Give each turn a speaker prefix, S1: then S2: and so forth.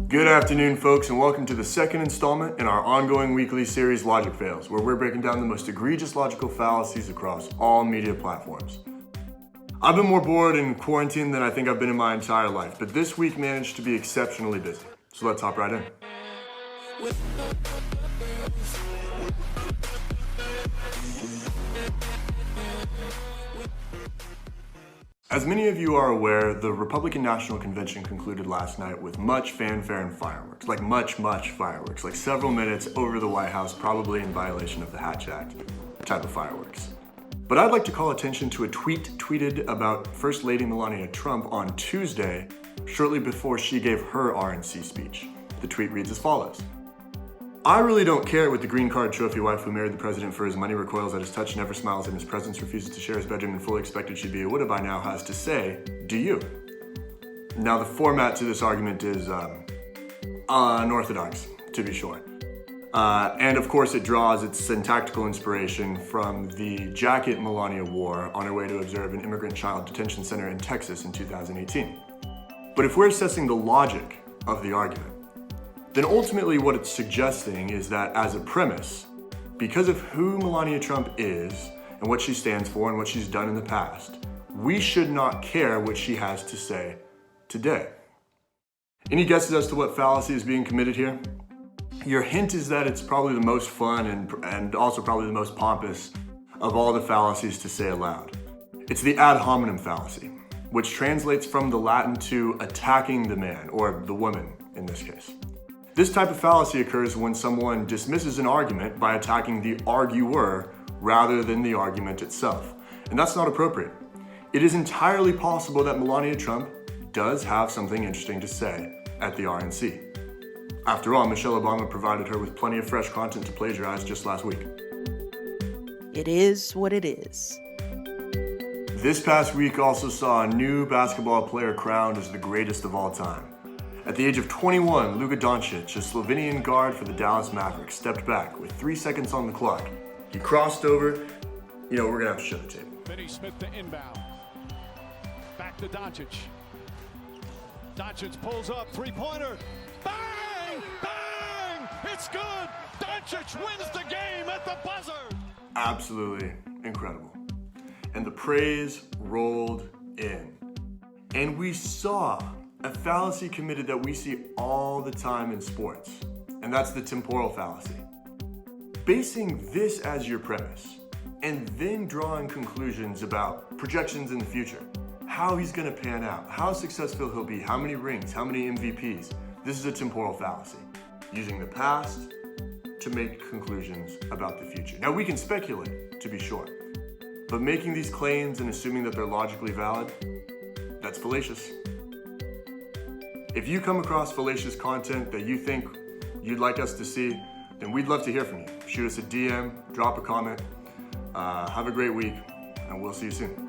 S1: Good afternoon, folks, and welcome to the second installment in our ongoing weekly series, Logic Fails, where we're breaking down the most egregious logical fallacies across all media platforms. I've been more bored in quarantine than I think I've been in my entire life, but this week managed to be exceptionally busy. So let's hop right in. As many of you are aware, the Republican National Convention concluded last night with much fanfare and fireworks, like much fireworks, like several minutes over the White House, probably in violation of the Hatch Act type of fireworks. But I'd like to call attention to a tweet tweeted about First Lady Melania Trump on Tuesday, shortly before she gave her RNC speech. The tweet reads as follows. I really don't care what the green card trophy wife who married the president for his money, recoils at his touch, never smiles in his presence, refuses to share his bedroom, and fully expected she'd be a widow by now, has to say, do you? Now the format to this argument is unorthodox, to be sure. And of course it draws its syntactical inspiration from the jacket Melania wore on her way to observe an immigrant child detention center in Texas in 2018. But if we're assessing the logic of the argument, then ultimately what it's suggesting is that as a premise, because of who Melania Trump is and what she stands for and what she's done in the past, we should not care what she has to say today. Any guesses as to what fallacy is being committed here? Your hint is that it's probably the most fun and also probably the most pompous of all the fallacies to say aloud. It's the ad hominem fallacy, which translates from the Latin to attacking the man, or the woman in this case. This type of fallacy occurs when someone dismisses an argument by attacking the arguer rather than the argument itself. And that's not appropriate. It is entirely possible that Melania Trump does have something interesting to say at the RNC. After all, Michelle Obama provided her with plenty of fresh content to plagiarize just last week.
S2: It is what it is.
S1: This past week also saw a new basketball player crowned as the greatest of all time. At the age of 21, Luka Doncic, a Slovenian guard for the Dallas Mavericks, stepped back with 3 seconds on the clock. He crossed over. We're gonna have to show the tape.
S3: Finney Smith to inbound. Back to Doncic. Doncic pulls up, three-pointer. Bang! Bang! It's good! Doncic wins the game at the buzzer!
S1: Absolutely incredible. And the praise rolled in. And we saw a fallacy committed that we see all the time in sports, and that's the temporal fallacy. Basing this as your premise, and then drawing conclusions about projections in the future, how he's gonna pan out, how successful he'll be, how many rings, how many MVPs. This is a temporal fallacy, using the past to make conclusions about the future. Now we can speculate, to be sure, but making these claims and assuming that they're logically valid, that's fallacious. If you come across fallacious content that you think you'd like us to see, then we'd love to hear from you. Shoot us a DM, drop a comment. Have a great week, and we'll see you soon.